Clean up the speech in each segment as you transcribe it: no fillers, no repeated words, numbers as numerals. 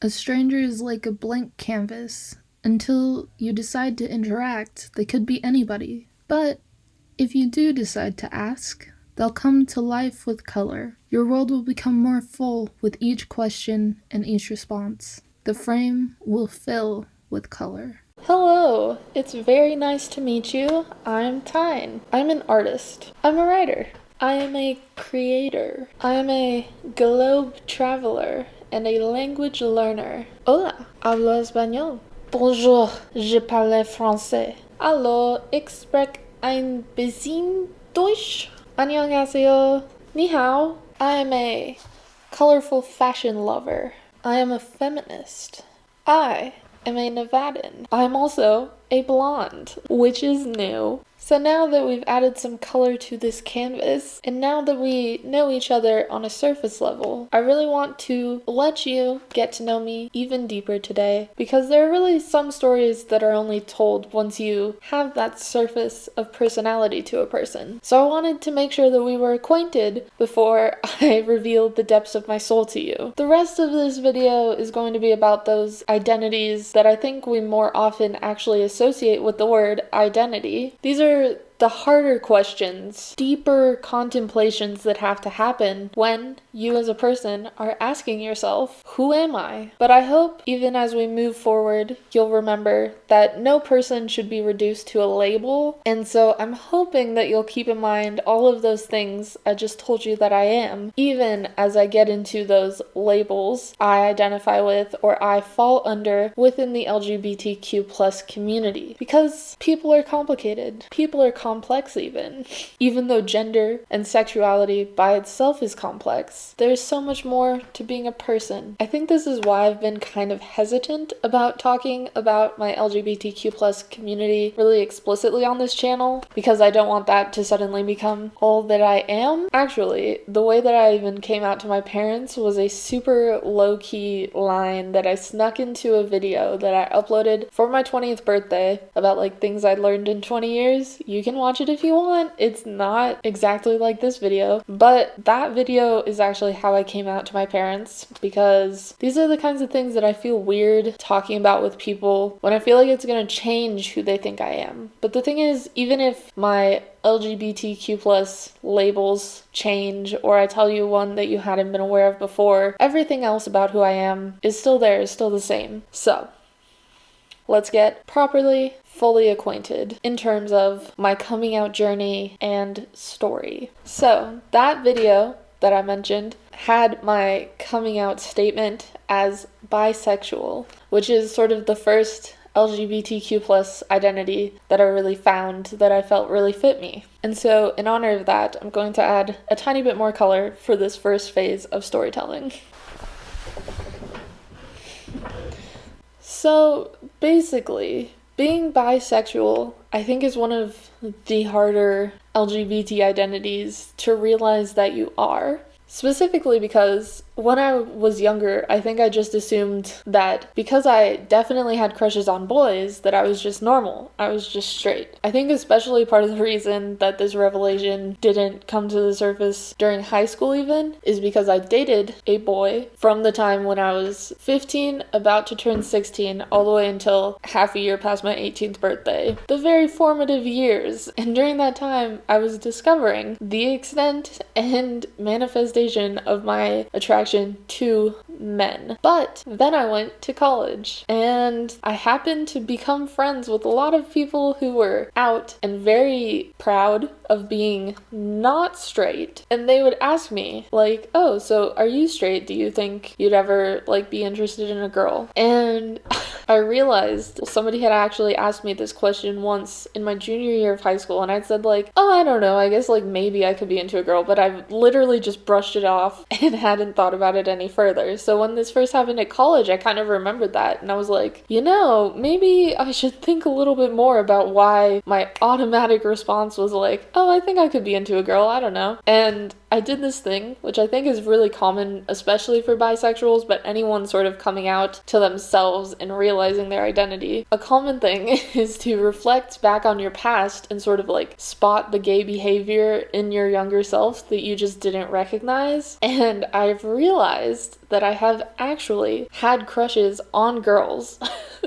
A stranger is like a blank canvas. Until you decide to interact, they could be anybody. But if you do decide to ask, they'll come to life with color. Your world will become more full with each question and each response. The frame will fill with color. Hello, it's very nice to meet you. I'm Tyne. I'm an artist. I'm a writer. I am a creator. I am a globe traveler and a language learner. Hola, hablo español. Bonjour, je parle français. Hallo, ich spreche ein bisschen Deutsch. 안녕하세요. Ni hao. I am a colorful fashion lover. I am a feminist. I am a Nevadan. I'm also a blonde, which is new. So now that we've added some color to this canvas, and now that we know each other on a surface level, I really want to let you get to know me even deeper today, because there are really some stories that are only told once you have that surface of personality to a person. So I wanted to make sure that we were acquainted before I revealed the depths of my soul to you. The rest of this video is going to be about those identities that I think we more often actually associate with the word identity. These are the harder questions, deeper contemplations that have to happen when you as a person are asking yourself, who am I? But I hope even as we move forward, you'll remember that no person should be reduced to a label. And so I'm hoping that you'll keep in mind all of those things I just told you that I am, even as I get into those labels I identify with or I fall under within the LGBTQ plus community. Because people are complicated. People are complex even though gender and sexuality by itself is complex, there's so much more to being a person. I think this is why I've been kind of hesitant about talking about my LGBTQ plus community really explicitly on this channel, because I don't want that to suddenly become all that I am. Actually, the way that I even came out to my parents was a super low-key line that I snuck into a video that I uploaded for my 20th birthday about like things I'd learned in 20 years. You can watch it if you want. It's not exactly like this video, but that video is actually how I came out to my parents, because these are the kinds of things that I feel weird talking about with people when I feel like it's going to change who they think I am. But the thing is, even if my LGBTQ plus labels change, or I tell you one that you hadn't been aware of before, everything else about who I am is still there, is still the same. So let's get properly, fully acquainted in terms of my coming out journey and story. So that video that I mentioned had my coming out statement as bisexual, which is sort of the first LGBTQ plus identity that I really found that I felt really fit me. And so in honor of that, I'm going to add a tiny bit more color for this first phase of storytelling. So basically, being bisexual, I think, is one of the harder LGBT identities to realize that you are. Specifically because when I was younger, I think I just assumed that because I definitely had crushes on boys, that I was just normal. I was just straight. I think especially part of the reason that this revelation didn't come to the surface during high school even is because I dated a boy from the time when I was 15, about to turn 16, all the way until half a year past my 18th birthday. The very formative years. And during that time, I was discovering the extent and manifestation of my attraction to men. But then I went to college and I happened to become friends with a lot of people who were out and very proud of being not straight. And they would ask me like, oh, so are you straight? Do you think you'd ever like be interested in a girl? And I realized somebody had actually asked me this question once in my junior year of high school, and I'd said like, oh, I don't know, I guess like maybe I could be into a girl, but I've literally just brushed it off and hadn't thought about it any further. So when this first happened at college, I kind of remembered that, and I was like, you know, maybe I should think a little bit more about why my automatic response was like, oh, I think I could be into a girl, I don't know. And I did this thing, which I think is really common, especially for bisexuals, but anyone sort of coming out to themselves and realizing realizing their identity. A common thing is to reflect back on your past and sort of like spot the gay behavior in your younger self that you just didn't recognize. And I've realized that I have actually had crushes on girls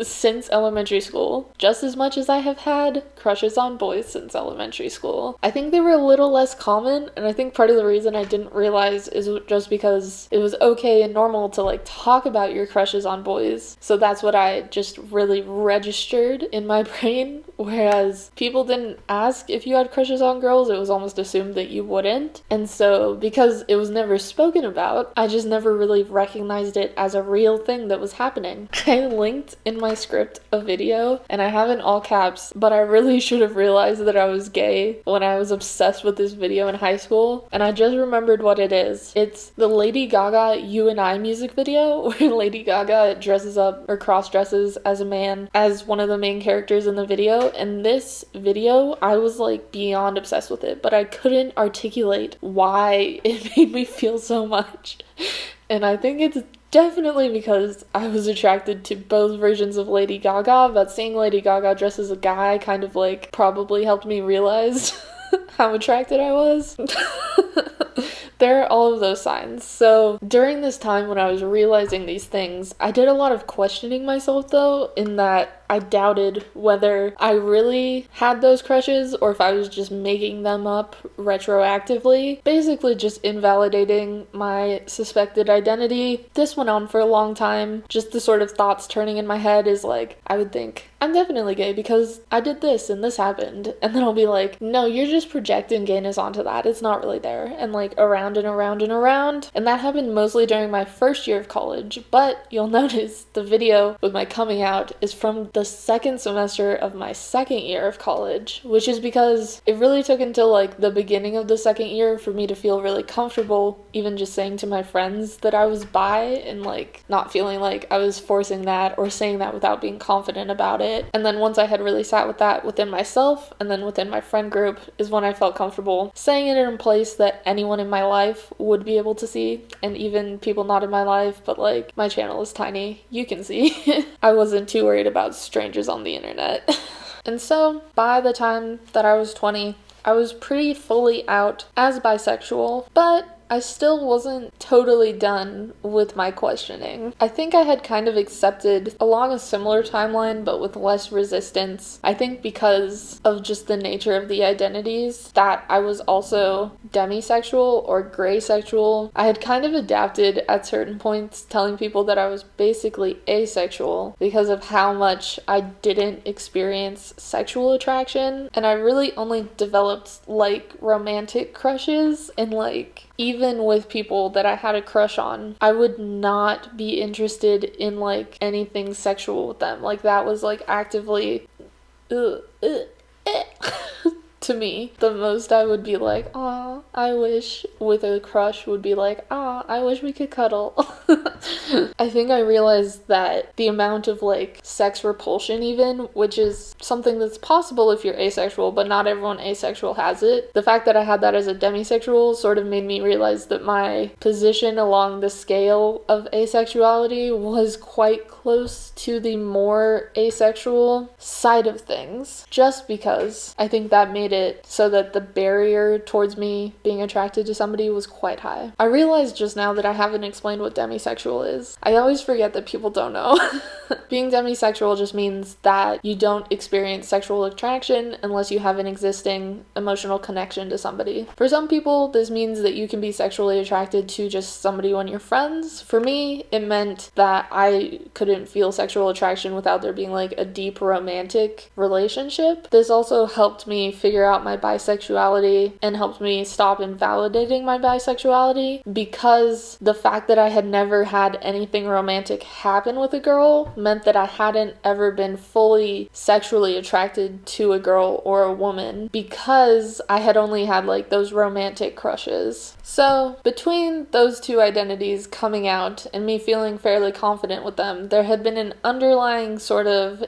since elementary school, just as much as I have had crushes on boys since elementary school. I think they were a little less common, and I think part of the reason I didn't realize is just because it was okay and normal to like talk about your crushes on boys. So that's what I just really registered in my brain, whereas people didn't ask if you had crushes on girls, it was almost assumed that you wouldn't. And so because it was never spoken about, I just never really recognized it as a real thing that was happening. I linked in my script a video, and I have in all caps, but I really should have realized that I was gay when I was obsessed with this video in high school, and I just remembered what it is. It's the Lady Gaga You and I music video, where Lady Gaga dresses up or cross-dresses as a man as one of the main characters in the video, and this video, I was like beyond obsessed with it, but I couldn't articulate why it made me feel so much. And I think it's definitely because I was attracted to both versions of Lady Gaga, but seeing Lady Gaga dressed as a guy kind of like probably helped me realize how attracted I was. There are all of those signs. So during this time when I was realizing these things, I did a lot of questioning myself though, in that I doubted whether I really had those crushes or if I was just making them up retroactively, basically just invalidating my suspected identity. This went on for a long time. Just the sort of thoughts turning in my head is like, I would think, I'm definitely gay because I did this and this happened. And then I'll be like, no, you're just projecting gayness onto that. It's not really there. And like around and around and around. And that happened mostly during my first year of college. But you'll notice the video with my coming out is from the second semester of my second year of college, which is because it really took until like the beginning of the second year for me to feel really comfortable even just saying to my friends that I was bi and like not feeling like I was forcing that or saying that without being confident about it. And then once I had really sat with that within myself and then within my friend group is when I felt comfortable saying it in a place that anyone in my life would be able to see, and even people not in my life, but like my channel is tiny, you can see. I wasn't too worried about strangers on the internet. And so by the time that I was 20, I was pretty fully out as bisexual, but I still wasn't totally done with my questioning. I think I had kind of accepted along a similar timeline, but with less resistance. I think because of just the nature of the identities, that I was also demisexual or gray sexual. I had kind of adapted at certain points, telling people that I was basically asexual because of how much I didn't experience sexual attraction. And I really only developed like romantic crushes and like even with people that I had a crush on, I would not be interested in like anything sexual with them. Like that was like actively to me. The most I would be like, "Aw, I wish," with a crush would be like, "Aw, I wish we could cuddle." I think I realized that the amount of like sex repulsion even, which is something that's possible if you're asexual, but not everyone asexual has it. The fact that I had that as a demisexual sort of made me realize that my position along the scale of asexuality was quite close to the more asexual side of things, just because I think that made it so that the barrier towards me being attracted to somebody was quite high. I realized just now that I haven't explained what demisexual is. I always forget that people don't know. Being demisexual just means that you don't experience sexual attraction unless you have an existing emotional connection to somebody. For some people, this means that you can be sexually attracted to just somebody when you're friends. For me, it meant that I couldn't feel sexual attraction without there being like a deep romantic relationship. This also helped me figure out my bisexuality and helped me stop invalidating my bisexuality, because the fact that I had never had anything romantic happen with a girl meant that I hadn't ever been fully sexually attracted to a girl or a woman, because I had only had like those romantic crushes. So between those two identities coming out and me feeling fairly confident with them, there had been an underlying sort of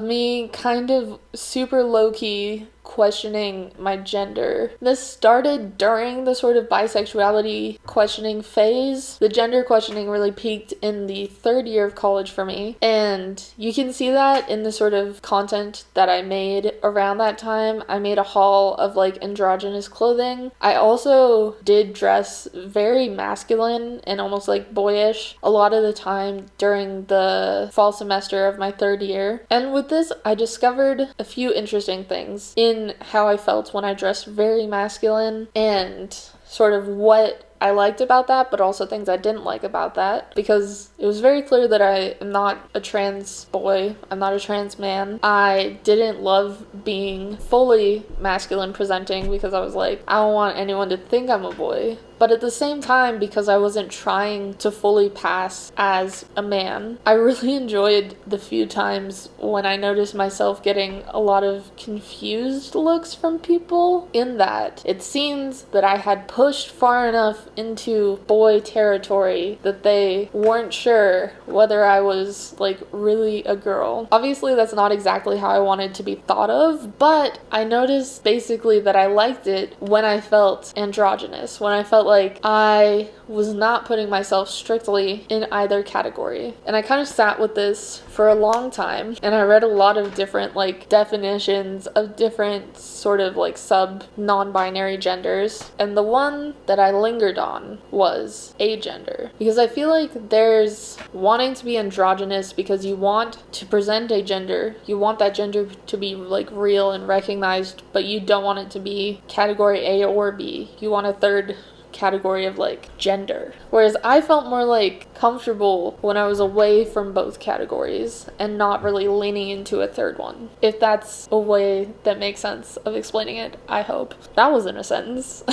me kind of super low-key questioning my gender. This started during the sort of bisexuality questioning phase. The gender questioning really peaked in the third year of college for me, and you can see that in the sort of content that I made around that time. I made a haul of like androgynous clothing. I also did dress very masculine and almost like boyish a lot of the time during the fall semester of my third year. And with this, I discovered a few interesting things in how I felt when I dressed very masculine, and sort of what I liked about that, but also things I didn't like about that, because it was very clear that I am not a trans boy, I'm not a trans man. I didn't love being fully masculine presenting because I was like, I don't want anyone to think I'm a boy. But at the same time, because I wasn't trying to fully pass as a man, I really enjoyed the few times when I noticed myself getting a lot of confused looks from people, in that it seems that I had pushed far enough into boy territory that they weren't sure whether I was like really a girl. Obviously, that's not exactly how I wanted to be thought of, but I noticed basically that I liked it when I felt androgynous, when I felt like I was not putting myself strictly in either category. And I kind of sat with this for a long time, and I read a lot of different like definitions of different sort of like sub non-binary genders, and the one that I lingered on was agender, because I feel like there's wanting to be androgynous because you want to present a gender, you want that gender to be like real and recognized, but you don't want it to be category A or B. You want a third category of like gender. Whereas I felt more like comfortable when I was away from both categories and not really leaning into a third one. If that's a way that makes sense of explaining it, I hope. That wasn't a sentence.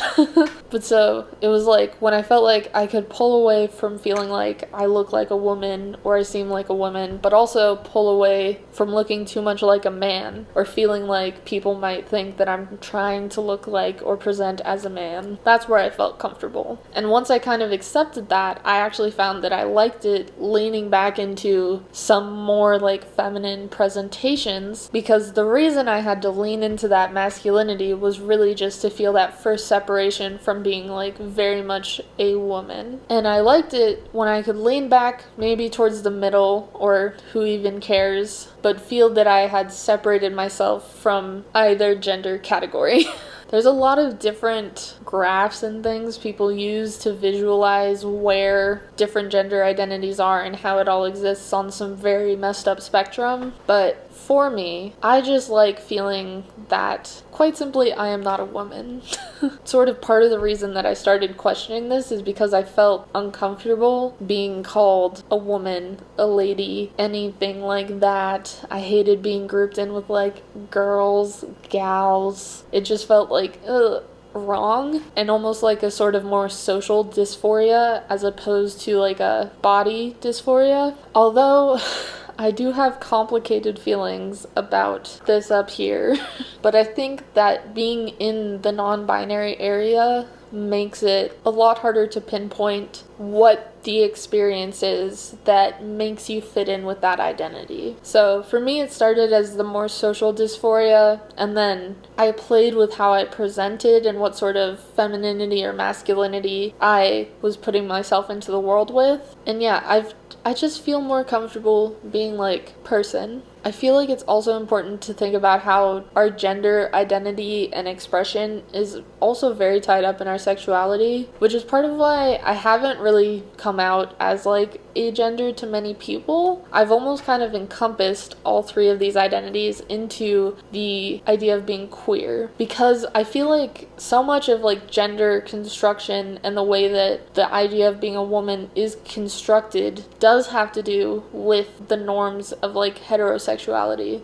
But so it was like when I felt like I could pull away from feeling like I look like a woman or I seem like a woman, but also pull away from looking too much like a man or feeling like people might think that I'm trying to look like or present as a man. That's where I felt comfortable. And once I kind of accepted that, I actually found that I liked it leaning back into some more like feminine presentations, because the reason I had to lean into that masculinity was really just to feel that first separation from being like very much a woman. And I liked it when I could lean back maybe towards the middle, or who even cares, but feel that I had separated myself from either gender category. There's a lot of different graphs and things people use to visualize where different gender identities are and how it all exists on some very messed up spectrum. But for me, I just like feeling that, quite simply, I am not a woman. Sort of part of the reason that I started questioning this is because I felt uncomfortable being called a woman, a lady, anything like that. I hated being grouped in with like girls, gals. It just felt like, wrong, and almost like a sort of more social dysphoria as opposed to like a body dysphoria. Although I do have complicated feelings about this up here, but I think that being in the non-binary area makes it a lot harder to pinpoint what the experience is that makes you fit in with that identity. So for me, it started as the more social dysphoria, and then I played with how I presented and what sort of femininity or masculinity I was putting myself into the world with. And yeah, I just feel more comfortable being like person. I feel like it's also important to think about how our gender identity and expression is also very tied up in our sexuality, which is part of why I haven't really come out as like agender to many people. I've almost kind of encompassed all three of these identities into the idea of being queer, because I feel like so much of like gender construction and the way that the idea of being a woman is constructed does have to do with the norms of like heterosexuality.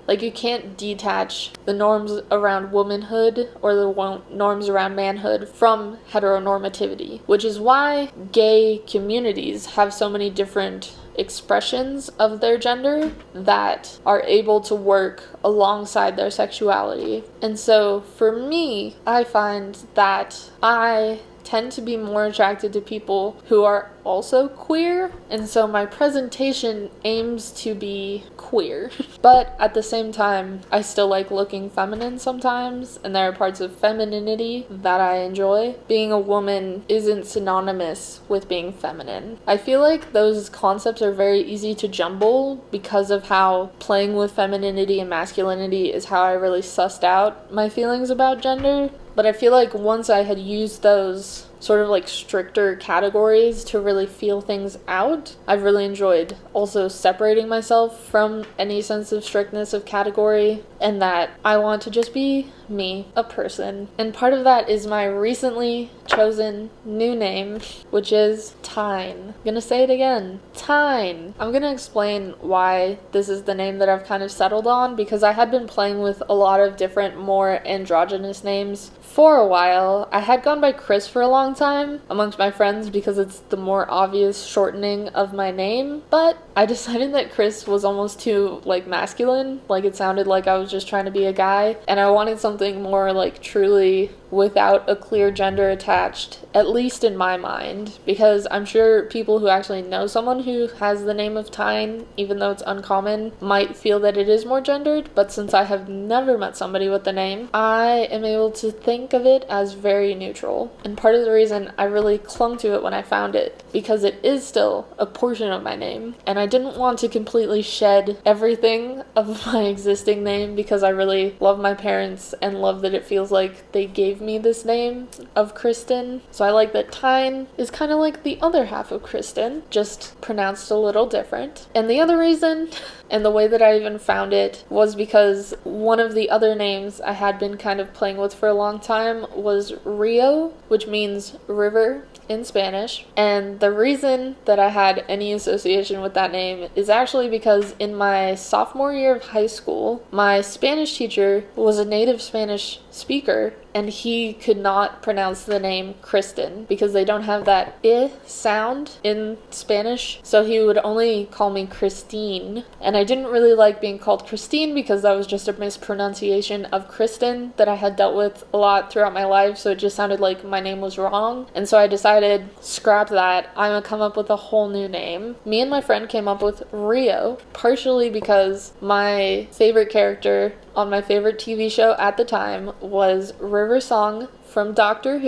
Like you can't detach the norms around womanhood or the norms around manhood from heteronormativity, which is why gay communities have so many different expressions of their gender that are able to work alongside their sexuality. And so for me, I find that I tend to be more attracted to people who are also queer, and so my presentation aims to be queer. But at the same time, I still like looking feminine sometimes, and there are parts of femininity that I enjoy. Being a woman isn't synonymous with being feminine. I feel like those concepts are very easy to jumble because of how playing with femininity and masculinity is how I really sussed out my feelings about gender. But I feel like once I had used those sort of like stricter categories to really feel things out, I've really enjoyed also separating myself from any sense of strictness of category, and that I want to just be me, a person. And part of that is my recently chosen new name, which is Tyne. I'm gonna say it again, Tyne. I'm gonna explain why this is the name that I've kind of settled on, because I had been playing with a lot of different more androgynous names for a while. I had gone by Chris for a long time amongst my friends because it's the more obvious shortening of my name, but I decided that Chris was almost too like masculine. Like it sounded like I was just trying to be a guy, and I wanted something more like truly without a clear gender attached, at least in my mind, because I'm sure people who actually know someone who has the name of Tyne, even though it's uncommon, might feel that it is more gendered, but since I have never met somebody with the name, I am able to think of it as very neutral. And part of the reason I really clung to it when I found it, because it is still a portion of my name, and I didn't want to completely shed everything of my existing name because I really love my parents and love that it feels like they gave me this name of Kristen. So I like that Tyne is kind of like the other half of Kristen, just pronounced a little different. And the other reason, and the way that I even found it, was because one of the other names I had been kind of playing with for a long time was Rio, which means river in Spanish. And the reason that I had any association with that name is actually because in my sophomore year of high school, my Spanish teacher was a native Spanish speaker, and he could not pronounce the name Kristen because they don't have that I sound in Spanish. So he would only call me Christine, and I didn't really like being called Christine because that was just a mispronunciation of Kristen that I had dealt with a lot throughout my life, so it just sounded like my name was wrong. And so I decided, scrap that, I'm gonna come up with a whole new name. Me and my friend came up with Rio, partially because my favorite character on my favorite TV show at the time was River Song from Doctor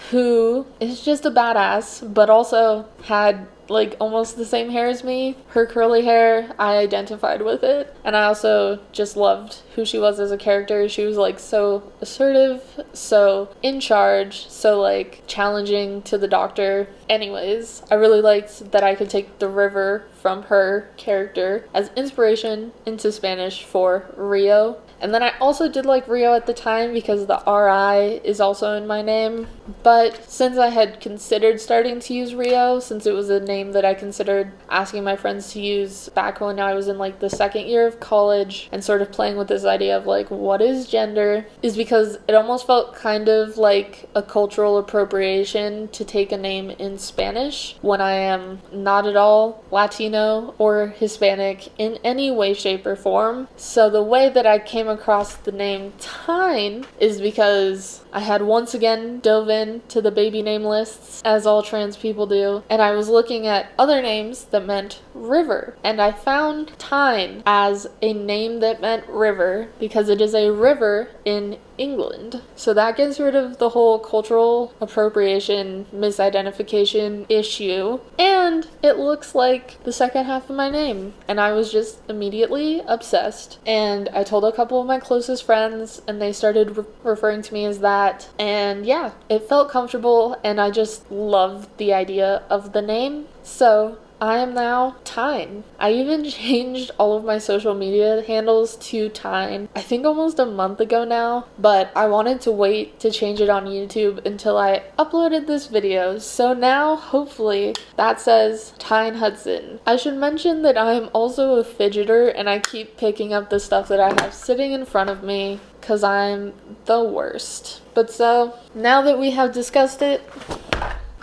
who is just a badass, but also had like almost the same hair as me. Her curly hair, I identified with it, and I also just loved who she was as a character. She was like so assertive, so in charge, so like challenging to the Doctor. Anyways, I really liked that I could take the river from her character as inspiration into Spanish for Rio. And then I also did like Rio at the time because the RI is also in my name. But since I had considered starting to use Rio, since it was a name that I considered asking my friends to use back when I was in like the second year of college and sort of playing with this idea of like, what is gender? Is because it almost felt kind of like a cultural appropriation to take a name in Spanish when I am not at all Latino or Hispanic in any way, shape, or form. So the way that I came across the name Tyne is because I had once again dove into the baby name lists, as all trans people do, and I was looking at other names that meant river, and I found Tyne as a name that meant river because it is a river in England. So that gets rid of the whole cultural appropriation, misidentification issue, and it looks like the second half of my name, and I was just immediately obsessed. And I told a couple of my closest friends, and they started referring to me as that, and yeah, it felt comfortable, and I just loved the idea of the name. So I am now Tyne. I even changed all of my social media handles to Tyne, I think almost a month ago now, but I wanted to wait to change it on YouTube until I uploaded this video, so now hopefully that says Tyne Hudson. I should mention that I am also a fidgeter, and I keep picking up the stuff that I have sitting in front of me because I'm the worst. But so, now that we have discussed it,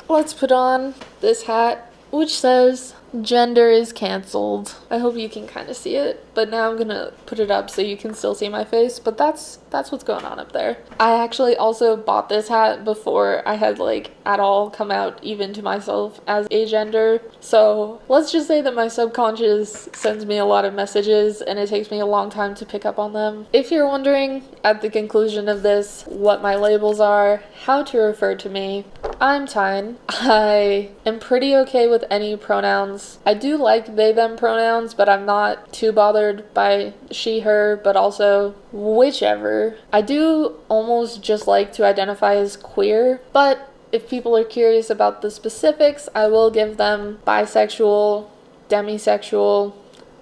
let's put on this hat, which says Gender is canceled. I hope you can kind of see it, but now I'm gonna put it up so you can still see my face, but that's what's going on up there. I actually also bought this hat before I had like at all come out even to myself as agender, so let's just say that my subconscious sends me a lot of messages and it takes me a long time to pick up on them. If you're wondering at the conclusion of this what my labels are, how to refer to me, I'm Tyne. I am pretty okay with any pronouns. I do like they, them pronouns, but I'm not too bothered by she, her, but also whichever. I do almost just like to identify as queer, but if people are curious about the specifics, I will give them bisexual, demisexual,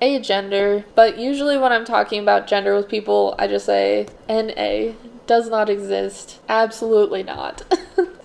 agender, but usually when I'm talking about gender with people, I just say NA. Does not exist. Absolutely not.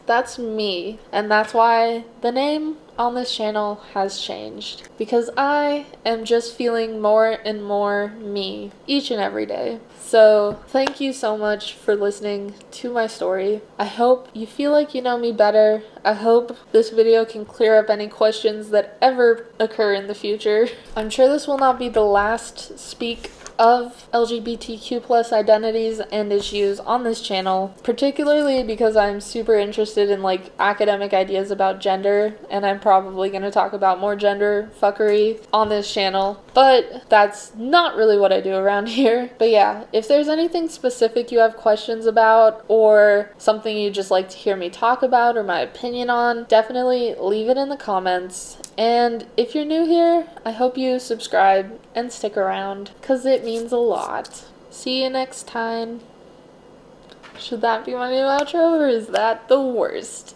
That's me, and that's why the name on this channel has changed, because I am just feeling more and more me each and every day. So thank you so much for listening to my story. I hope you feel like you know me better. I hope this video can clear up any questions that ever occur in the future. I'm sure this will not be the last speak of LGBTQ plus identities and issues on this channel, particularly because I'm super interested in like academic ideas about gender, and I'm probably going to talk about more gender fuckery on this channel, but that's not really what I do around here. But yeah, if there's anything specific you have questions about or something you'd just like to hear me talk about or my opinion on, definitely leave it in the comments. And if you're new here, I hope you subscribe and stick around, because it means a lot. See you next time. Should that be my new outro, or is that the worst?